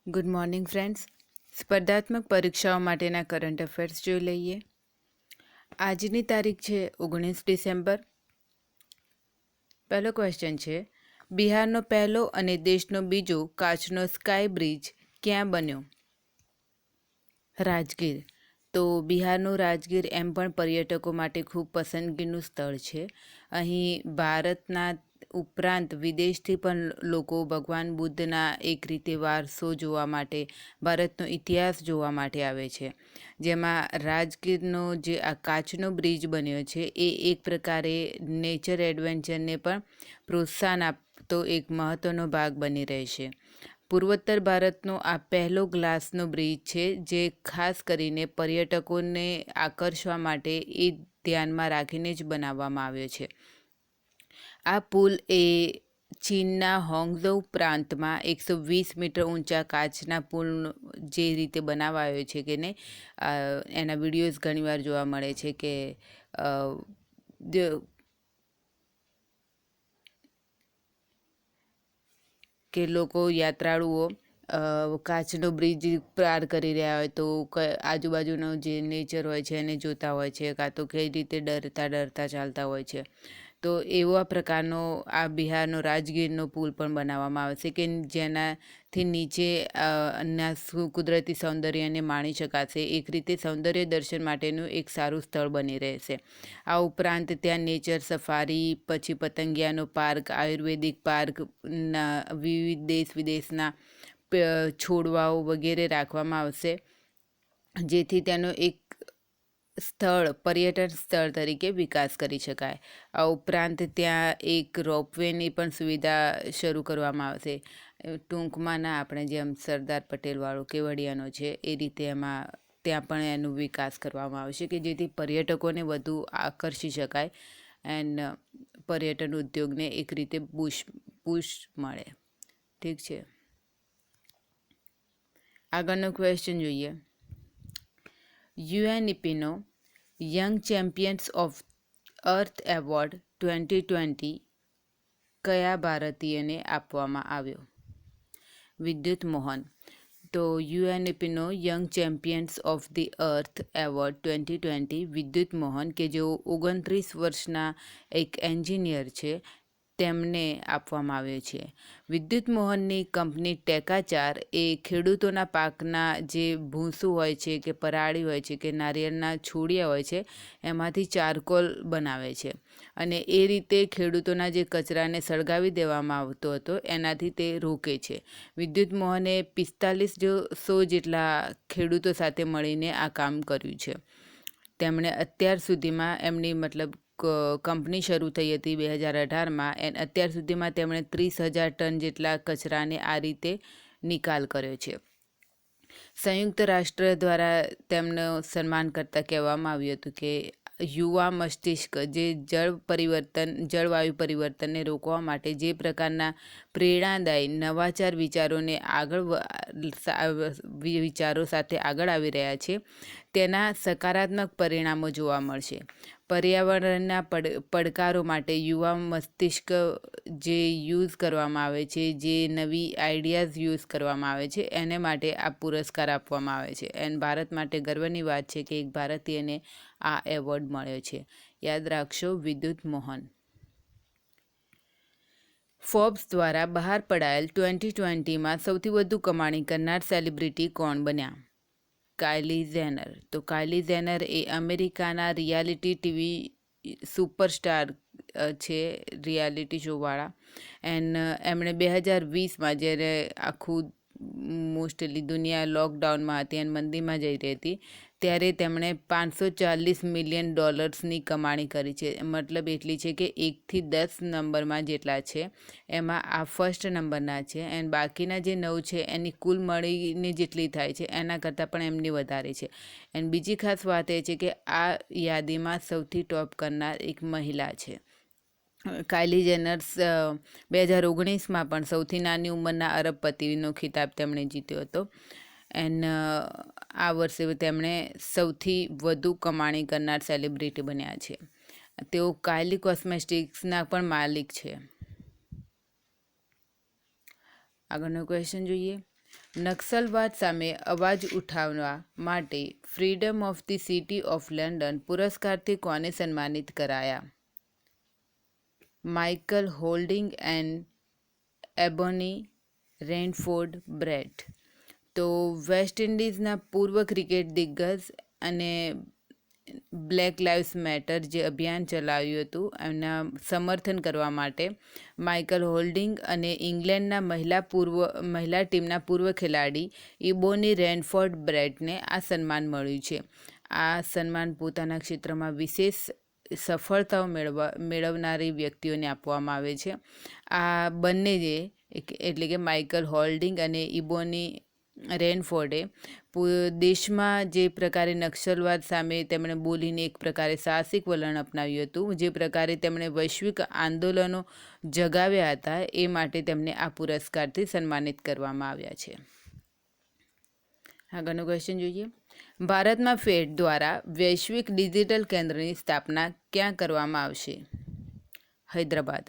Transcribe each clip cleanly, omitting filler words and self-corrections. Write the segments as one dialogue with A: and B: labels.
A: Good morning friends. સ્પર્ધાત્મક પરીક્ષાઓ માટેના કરંટ અફેર્સ જોઈ લઈએ. આજની તારીખ છે 19 ડિસેમ્બર. પહેલો ક્વેશ્ચન છે, બિહારનો પહેલો અને દેશનો બીજો કાચનો સ્કાય બ્રિજ ક્યાં બન્યો? રાજગીર. તો બિહારનું રાજગીર એમ પણ પર્યટકો માટે ખૂબ પસંદગીનું સ્થળ છે. અહીં ભારતના ઉપરાંત વિદેશથી પણ લોકો ભગવાન બુદ્ધના એક રીતે વારસો જોવા માટે, ભારતનો ઇતિહાસ જોવા માટે આવે છે. જેમાં રાજગીરનો જે આ કાચનો બ્રિજ બન્યો છે એ એક પ્રકારે નેચર એડવેન્ચરને પણ પ્રોત્સાહન આપતો એક મહત્ત્વનો ભાગ બની રહેશે. પૂર્વોત્તર ભારતનો આ પહેલો ગ્લાસનો બ્રિજ છે, જે ખાસ કરીને પર્યટકોને આકર્ષવા માટે એ ધ્યાનમાં રાખીને જ બનાવવામાં આવ્યો છે. આ પુલ એ ચીનના હોંગઝોઉ પ્રાંતમાં 120 મીટર ઊંચા કાચના પુલ જે રીતે બનાવાયો છે કે ને એના વિડીયોઝ ઘણીવાર જોવા મળે છે કે લોકો યાત્રાળુઓ કાચનો બ્રિજ પાર કરી રહ્યા હોય તો આજુબાજુનો જે નેચર હોય છે એને જોતા હોય છે, કાં તો કઈ રીતે ડરતા ચાલતા હોય છે. તો એવા પ્રકારનો આ બિહારનો રાજગીરનો પુલ પણ બનાવવામાં આવે છે કે જેનાથી નીચે કુદરતી સૌંદર્યને માણી શકાશે. એક રીતે સૌંદર્ય દર્શન માટેનું એક સારું સ્થળ બની રહેશે. આ ઉપરાંત ત્યાં નેચર સફારી, પછી પતંગિયાનો પાર્ક, આયુર્વેદિક પાર્ક, વિવિધ દેશ વિદેશના છોડવાઓ વગેરે રાખવામાં આવશે, જેથી તેનો એક પર્યટન સ્થળ તરીકે વિકાસ કરી શકાય. આ ઉપરાંત ત્યાં એક રોપવેની પણ સુવિધા શરૂ કરવામાં આવશે. ટૂંકમાં ના આપણે જેમ સરદાર પટેલવાળો કેવડિયાનો છે એ રીતે એમાં ત્યાં પણ એનો વિકાસ કરવામાં આવશે કે જેથી પર્યટકોને વધુ આકર્ષી શકાય એન્ડ પર્યટન ઉદ્યોગને એક રીતે પુશ મળે. ઠીક છે, આગળનો ક્વેશ્ચન જોઈએ. યુએનઈપીનો young champions of earth award 2020 કયા ભારતીયને આપવામાં આવ્યો? વિદ્યુત મોહન. તો યુએનઈપીનો young champions of the earth award 2020 Vidyut Mohan, કે જેઓ 29 વર્ષના એક એન્જિનિયર છે, તેમને આપવામાં આવ્યો છે. વિદ્યુત મોહનની કંપની ટેકાચાર એ ખેડૂતોના પાકના જે ભૂસું હોય છે કે પરાળી હોય છે કે નારિયેળના છોડિયા હોય છે એમાંથી ચારકોલ બનાવે છે, અને એ રીતે ખેડૂતોના જે કચરાને સળગાવી દેવામાં આવતો હતો એનાથી તે રોકે છે. વિદ્યુત મોહને 4500 જેટલા ખેડૂતો સાથે મળીને આ કામ કર્યું છે. તેમણે અત્યાર સુધીમાં એમની કંપની શરૂ થઈ હતી 2018માં, અત્યાર સુધીમાં તેમણે 30,000 ટન જેટલા કચરાને આ રીતે નિકાલ કર્યો છે. સંયુક્ત રાષ્ટ્ર દ્વારા તેમનું સન્માન કરતાં કહેવામાં આવ્યું હતું કે યુવા મસ્તિષ્ક જે જળવાયુ પરિવર્તનને રોકવા માટે જે પ્રકારના પ્રેરણાદાયી નવાચાર વિચારો સાથે આગળ આવી રહ્યા છે, તેના સકારાત્મક પરિણામો જોવા મળશે. પર્યાવરણના પડકારો માટે યુવા મસ્તિષ્ક જે યુઝ કરવામાં આવે છે, જે નવી આઈડિયાઝ યુઝ કરવામાં આવે છે, એને માટે આ પુરસ્કાર આપવામાં આવે છે. એન્ડ ભારત માટે ગર્વની વાત છે કે એક ભારતીયને આ એવોર્ડ મળ્યો છે. યાદ રાખશો, વિદ્યુત મોહન. ફોર્બ્સ દ્વારા બહાર પડાયેલ 2020માં સૌથી વધુ કમાણી કરનાર સેલિબ્રિટી કોણ બન્યા? Kylie Zener. તો કાયલી જેનર એ અમેરિકાના રિયાલિટી ટીવી સુપરસ્ટાર છે, રિયાલિટી શોવાળા. એમણે 2020માં જ્યારે આખું મોસ્ટલી દુનિયા લોકડાઉનમાં હતી અને મંદીમાં જઈ રહી હતી, ત્યારે તેમણે $540 મિલિયન કમાણી કરી છે. મતલબ એટલી છે કે 1થી 10 નંબરમાં જેટલા છે એમાં આ ફર્સ્ટ નંબરના છે, એન્ડ બાકીના જે 9 છે એની કુલ મળીને જેટલી થાય છે એના કરતાં પણ એમની વધારે છે. એન્ડ બીજી ખાસ વાત એ છે કે આ યાદીમાં સૌથી ટોપ કરનાર એક મહિલા છે. કાયલી જેનર્સ 2019માં પણ સૌથી નાની ઉંમરના અરબપતિનો ખિતાબ તેમણે જીત્યો હતો. એન્ડ આ વર્ષે તેમણે સૌથી વધુ કમાણી કરનાર સેલિબ્રિટી બન્યા છે. તેઓ કાયલી કોસ્મેટિક્સના પણ માલિક છે. આગળનો ક્વેશ્ચન જોઈએ. નક્સલવાદ સામે અવાજ ઉઠાવવા માટે freedom of the city of London પુરસ્કારથી કોને સન્માનિત કરાયા? Michael Holding and Ebony Rainford Brent. તો વેસ્ટ ઇન્ડિઝના પૂર્વ ક્રિકેટ દિગ્ગજ અને બ્લેક લાઇવ્સ મેટર જે અભિયાન ચલાવ્યું હતું એમના સમર્થન કરવા માટે માઇકલ હોલ્ડિંગ અને ઇંગ્લેન્ડના મહિલા ટીમના પૂર્વ ખેલાડી ઇબોની રેનફોર્ડ બ્રેટને આ સન્માન મળ્યું છે. આ સન્માન પોતાના ક્ષેત્રમાં વિશેષ સફળતાઓ મેળવનારી વ્યક્તિઓને આપવામાં આવે છે. આ બંને એટલે કે માઇકલ હોલ્ડિંગ અને ઇબોની રેનફોર્ડે દેશમાં જે પ્રકારે નક્સલવાદ સામે તેમણે બોલીને એક પ્રકારે સાહસિક વલણ અપનાવ્યું હતું, જે પ્રકારે તેમણે વૈશ્વિક આંદોલનો જગાવ્યા હતા, એ માટે તેમને આ પુરસ્કારથી સન્માનિત કરવામાં આવ્યા છે. આગળનો ક્વેશ્ચન જોઈએ. ભારતમાં ફેડ દ્વારા વૈશ્વિક ડિજિટલ કેન્દ્રની સ્થાપના ક્યાં કરવામાં આવશે? હૈદરાબાદ.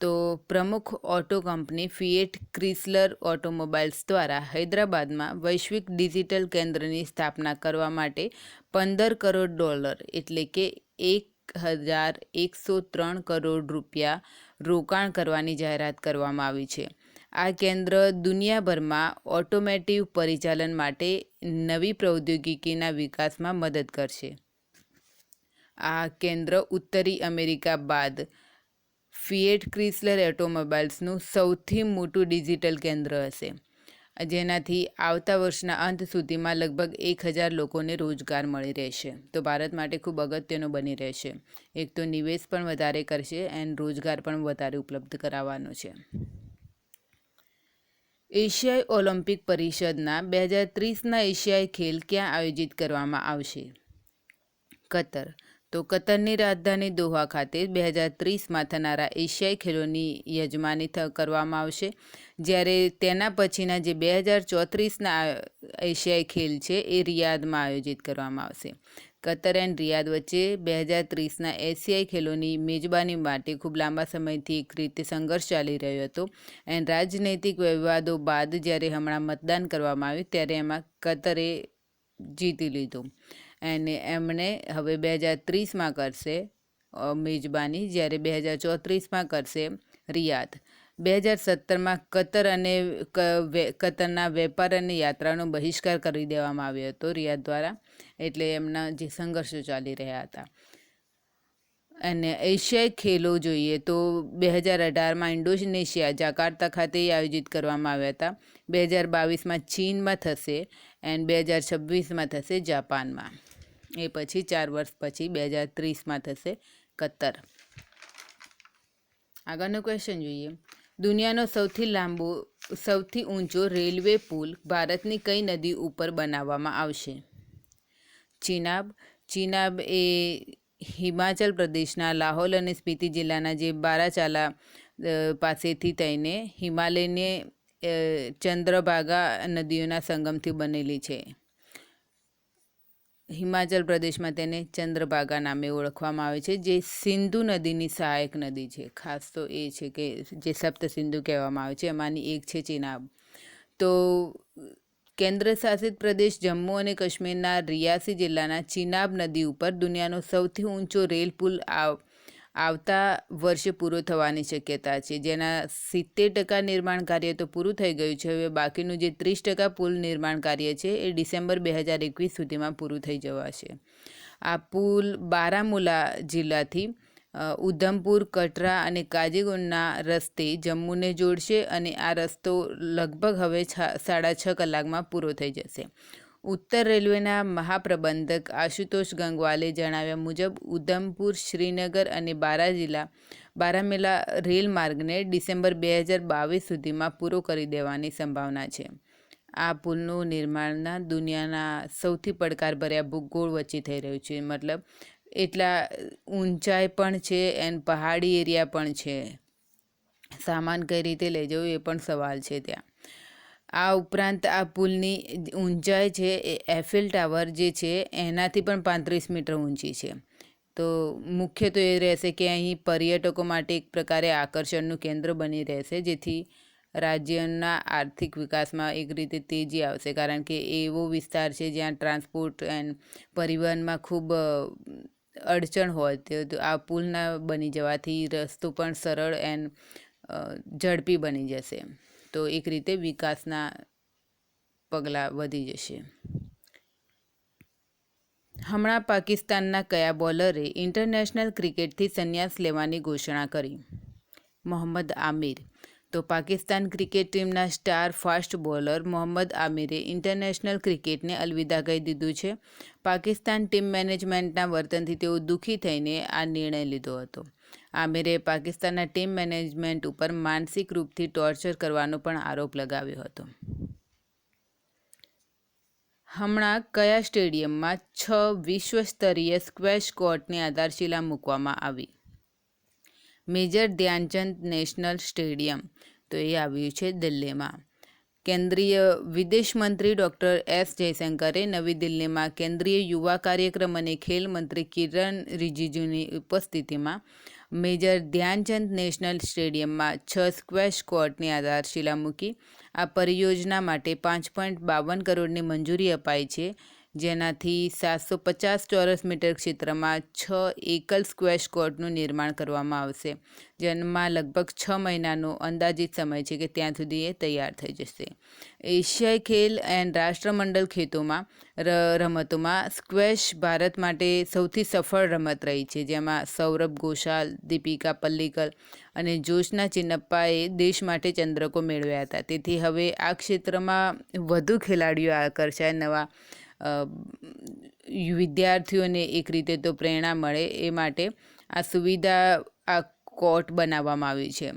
A: તો પ્રમુખ ઓટો કંપની ફિએટ ક્રિસલર ઓટોમોબાઇલ્સ દ્વારા હૈદરાબાદમાં વૈશ્વિક ડિજિટલ કેન્દ્રની સ્થાપના કરવા માટે $15 કરોડ એટલે કે 1,103 કરોડ રૂપિયા રોકાણ કરવાની જાહેરાત કરવામાં આવી છે. આ કેન્દ્ર દુનિયાભરમાં ઓટોમેટિવ પરિચાલન માટે નવી પ્રૌદ્યોગિકીના વિકાસમાં મદદ કરશે. આ કેન્દ્ર ઉત્તરી અમેરિકા બાદ ફિએટ ક્રિસલર ઓટોમોબાઇલ્સનું સૌથી મોટું ડિજિટલ કેન્દ્ર હશે, જેનાથી આવતા વર્ષના અંત સુધીમાં લગભગ 1,000 લોકોને રોજગાર મળી રહેશે. તો ભારત માટે ખૂબ અગત્યનું બની રહેશે. એક તો નિવેશ પણ વધારે કરશે અને રોજગાર પણ વધારે ઉપલબ્ધ કરાવવાનો છે. એશિયાઈ ઓલિમ્પિક પરિષદના 2030ના એશિયાઈ ખેલ ક્યાં આયોજિત કરવામાં આવશે? કતર. તો કતરની રાજધાની દોહા ખાતે 2030માં થનારા એશિયાઈ ખેલોની યજમાની કરવામાં આવશે, જ્યારે તેના પછીના જે 2034ના એશિયાઈ ખેલ છે એ રિયાદમાં આયોજિત કરવામાં આવશે. કતર એન્ડ રિયાદ વચ્ચે 2030ના એશિયાઈ ખેલોની મેજબાની માટે ખૂબ લાંબા સમયથી એક રીતે સંઘર્ષ ચાલી રહ્યો હતો અને રાજનૈતિક વિવાદો બાદ જ્યારે હમણાં મતદાન કરવામાં આવ્યું ત્યારે એમાં કતરે જીતી લીધું અને એમણે હવે 2030માં કરશે મેજબાની, જ્યારે 2034માં કરશે રિયાદ. 2017માં કતર અને કતરના વેપાર અને યાત્રાનો બહિષ્કાર કરી દેવામાં આવ્યો હતો રિયાદ દ્વારા, એટલે એમના જે સંઘર્ષો ચાલી રહ્યા હતા. અને એશિયાઈ ખેલો જોઈએ તો 2018માં ઇન્ડોનેશિયા જાકાર્તા ખાતે આયોજિત કરવામાં આવ્યા હતા, 2022માં ચીનમાં થશે અને 2026માં થશે જાપાનમાં. એ પછી 4 વર્ષ પછી 2030માં થશે કતર. આગળનો ક્વેશ્ચન જોઈએ. દુનિયાનો સૌથી ઊંચો રેલવે પુલ ભારતની કઈ નદી ઉપર બનાવવામાં આવશે? ચિનાબ. ચિનાબ એ હિમાચલ પ્રદેશના લાહૌલ અને સ્પીતિ જિલ્લાના જે બારાચાલા પાસેથી થઈને હિમાલયને ચંદ્રભાગા નદીઓના સંગમથી બનેલી છે. હિમાચલ પ્રદેશમાં તેને ચંદ્રભાગા નામે ઓળખવામાં આવે છે, જે સિંધુ નદીની સહાયક નદી છે. ખાસ તો એ છે કે જે સપ્ત સિંધુ કહેવામાં આવે છે એમાંની એક છે ચિનાબ. તો કેન્દ્ર શાસિત પ્રદેશ જમ્મુ અને કાશ્મીરના રિયાસી જિલ્લાના ચિનાબ નદી ઉપર દુનિયાનો સૌથી ઊંચો રેલ પુલ આવતા વર્ષે પૂરો થવાની શક્યતા છે, જેના 70% નિર્માણ કાર્ય તો પૂરું થઈ ગયું છે. હવે બાકીનું જે 30% પુલ નિર્માણ કાર્ય છે એ ડિસેમ્બર 2021 સુધીમાં પૂરું થઈ જવાશે. આ પુલ બારામુલા જિલ્લાથી ઉધમપુર, કટરા અને કાઝીગુંડના રસ્તે જમ્મુને જોડશે અને આ રસ્તો લગભગ હવે 6.5 કલાકમાં પૂરો થઈ જશે. ઉત્તર રેલવેના મહાપ્રબંધક આશુતોષ ગંગવાલે જણાવ્યા મુજબ ઉધમપુર, શ્રીનગર અને બારામુલા રેલ માર્ગને ડિસેમ્બર 2022 સુધીમાં પૂરો કરી દેવાની સંભાવના છે. આ પુલનું નિર્માણ દુનિયાના સૌથી પડકારભર્યા ભૂગોળ વચ્ચે થઈ રહ્યું છે, મતલબ એટલા ઊંચાઈ પણ છે અને પહાડી એરિયા પણ છે. સામાન કઈ રીતે લઈ જવું એ પણ સવાલ છે ત્યાં. આ ઉપરાંત આ પુલની ઊંચાઈ છે એ એફિલ ટાવર જે છે એનાથી પણ 35 મીટર ઊંચી છે. તો મુખ્ય તો એ રહેશે કે અહીં પર્યટકો માટે એક પ્રકારે આકર્ષણનું કેન્દ્ર બની રહેશે, જેથી રાજ્યના આર્થિક વિકાસમાં એક રીતે તેજી આવશે, કારણ કે એવો વિસ્તાર છે જ્યાં ટ્રાન્સપોર્ટ એન્ડ પરિવહનમાં ખૂબ અડચણ હોય. તો આ પુલના બની જવાથી રસ્તો પણ સરળ એન્ડ ઝડપી બની જશે. તો એક રીતે વિકાસના પગલાં વધી જશે. હમણાં પાકિસ્તાનના કયા બોલરે ઇન્ટરનેશનલ ક્રિકેટથી સંન્યાસ લેવાની ઘોષણા કરી? મોહમ્મદ આમિર. તો પાકિસ્તાન ક્રિકેટ ટીમના સ્ટાર ફાસ્ટ બોલર મોહમ્મદ આમિરે ઇન્ટરનેશનલ ક્રિકેટને અલવિદા કહી દીધું છે. પાકિસ્તાન ટીમ મેનેજમેન્ટના વર્તનથી તેઓ દુઃખી થઈને આ નિર્ણય લીધો હતો. આમિરે પાકિસ્તાનના ટીમ મેનેજમેન્ટ ઉપર માનસિક રૂપથી ટોર્ચર કરવાનો પણ આરોપ લગાવ્યો હતો. હમણાં કયા સ્ટેડિયમમાં 6 વિશ્વ સ્તરીય સ્ક્વેશ કોર્ટની આધારશિલા મૂકવામાં આવી? Major Dhyan Chand national stadium. તો એ આવ્યું છે દિલ્હીમાં. કેન્દ્રીય વિદેશ મંત્રી ડૉક્ટર એસ જયશંકરે નવી દિલ્હીમાં કેન્દ્રીય યુવા કાર્યક્રમ અને ખેલ મંત્રી કિરણ રિજિજુની ઉપસ્થિતિમાં મેજર ધ્યાનચંદ નેશનલ સ્ટેડિયમમાં 6 સ્ક્વેશ કોર્ટની આધારશિલા મૂકી. આ પરિયોજના માટે 5.52 કરોડની મંજૂરી અપાઈ છે, જેનાથી 750 ચોરસ મીટર ક્ષેત્રમાં 6 એકલ સ્ક્વેશ કોર્ટનું નિર્માણ કરવામાં આવશે, જેમાં લગભગ 6 મહિનાનો અંદાજિત સમય છે કે ત્યાં સુધી એ તૈયાર થઈ જશે. એશિયાઈ ખેલ એન્ડ રાષ્ટ્રમંડળ રમતોમાં સ્ક્વેશ ભારત માટે સૌથી સફળ રમત રહી છે, જેમાં સૌરભ ઘોષાલ, દીપિકા પલ્લિકલ અને જોશના ચિન્નપ્પાએ દેશ માટે ચંદ્રકો મેળવ્યા હતા. તેથી હવે આ ક્ષેત્રમાં વધુ ખેલાડીઓ આકર્ષાય, નવા વિદ્યાર્થીઓને એક રીતે તો પ્રેરણા મળે એ માટે આ સુવિધા, આ કોર્ટ બનાવવામાં આવી છે.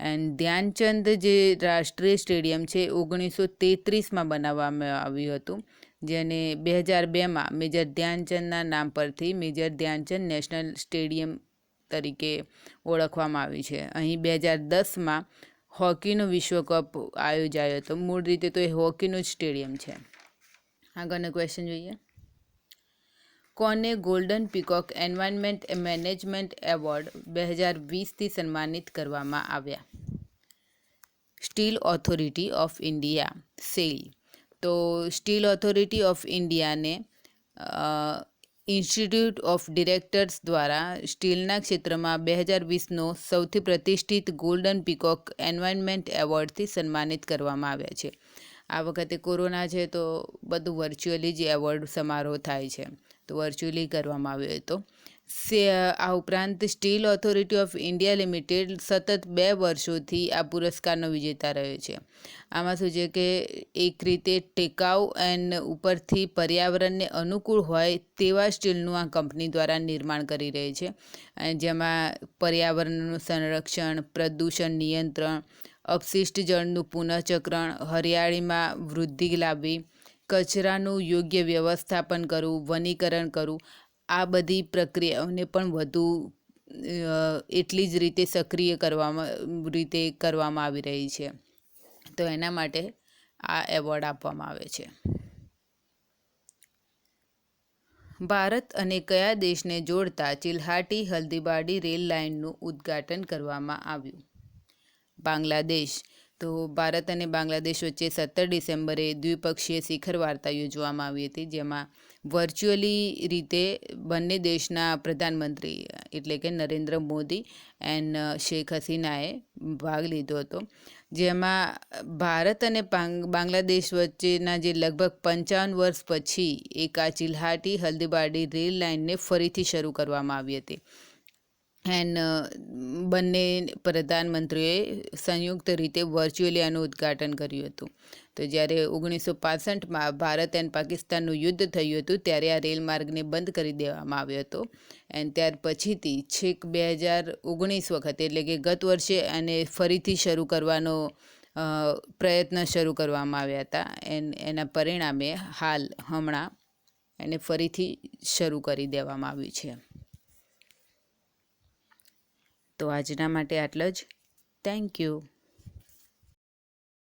A: એન્ડ ધ્યાનચંદ જે રાષ્ટ્રીય સ્ટેડિયમ છે 1933માં બનાવવામાં આવ્યું હતું, જેને 2002માં મેજર ધ્યાનચંદના નામ પરથી મેજર ધ્યાનચંદ નેશનલ સ્ટેડિયમ તરીકે ઓળખવામાં આવી છે. અહીં 2010માં હોકીનો વિશ્વકપ આયોજાયો હતો. મૂળ રીતે તો એ હોકીનું જ સ્ટેડિયમ છે. આગળનો ક્વેશ્ચન જોઈએ. કોને golden peacock environment management award 2020થી સન્માનિત કરવામાં આવ્યા? Steel authority of India SAIL. તો સ્ટીલ ઓથોરિટી ઓફ ઇન્ડિયાને ઇન્સ્ટિટ્યૂટ ઓફ ડિરેક્ટર્સ દ્વારા સ્ટીલના ક્ષેત્રમાં 2020નો સૌથી પ્રતિષ્ઠિત ગોલ્ડન પીકોક એન્વાયરમેન્ટ એવોર્ડથી સન્માનિત કરવામાં આવ્યા છે. આ વખતે કોરોના છે તો બધું વર્ચ્યુઅલી જ એવોર્ડ સમારોહ થાય છે, તો વર્ચ્યુઅલી કરવામાં આવ્યો હતો. આ ઉપરાંત steel authority of India limited સતત 2 વર્ષોથી આ પુરસ્કારનો વિજેતા રહ્યો છે. આમાં શું છે કે એક રીતે ટેકાઉ એન્ડ ઉપરથી પર્યાવરણને અનુકૂળ હોય તેવા સ્ટીલનું આ કંપની દ્વારા નિર્માણ કરી રહી છે, જેમાં પર્યાવરણનું સંરક્ષણ, પ્રદૂષણ નિયંત્રણ, અપશિષ્ટ જળનું પુનઃચક્રણ, હરિયાળીમાં વૃદ્ધિ લાવવી, કચરાનું યોગ્ય વ્યવસ્થાપન કરવું, વનીકરણ કરવું, આ બધી પ્રક્રિયાઓને પણ વધુ એટલી જ રીતે સક્રિય કરવામાં આવી રહી છે. તો એના માટે આ એવોર્ડ આપવામાં આવે છે. ભારત અને કયા દેશને જોડતા ચિલ્હાટી હલ્દીબાડી રેલ લાઇનનું ઉદ્ઘાટન કરવામાં આવ્યું? બાંગ્લાદેશ. તો ભારત અને બાંગ્લાદેશ વચ્ચે 17 ડિસેમ્બરે દ્વિપક્ષીય શિખર વાર્તા યોજવામાં આવી હતી, જેમાં વર્ચ્યુઅલી રીતે બંને દેશના પ્રધાનમંત્રી એટલે કે નરેન્દ્ર મોદી એન્ડ શેખ હસીનાએ ભાગ લીધો હતો. જેમાં ભારત અને બાંગ્લાદેશ વચ્ચેના જે લગભગ 55 વર્ષ પછી એક આ ચિલ્હાટી હલ્દીબાડી રેલ લાઇનને ફરીથી શરૂ કરવામાં આવી હતી. એન્ડ બંને પ્રધાનમંત્રીઓએ સંયુક્ત રીતે વર્ચ્યુઅલી આનું ઉદ્ઘાટન કર્યું હતું. તો જ્યારે 1965માં ભારત એન્ડ પાકિસ્તાનનું યુદ્ધ થયું હતું, ત્યારે આ રેલમાર્ગને બંધ કરી દેવામાં આવ્યો હતો. એન્ડ ત્યાર પછીથી છેક 2019 વખતે એટલે કે ગત વર્ષે આને ફરીથી શરૂ કરવાનો પ્રયત્ન શરૂ કરવામાં આવ્યા હતા. એના પરિણામે હમણાં એને ફરીથી શરૂ કરી દેવામાં આવ્યું છે. તો આજના માટે આટલો જ. Thank you.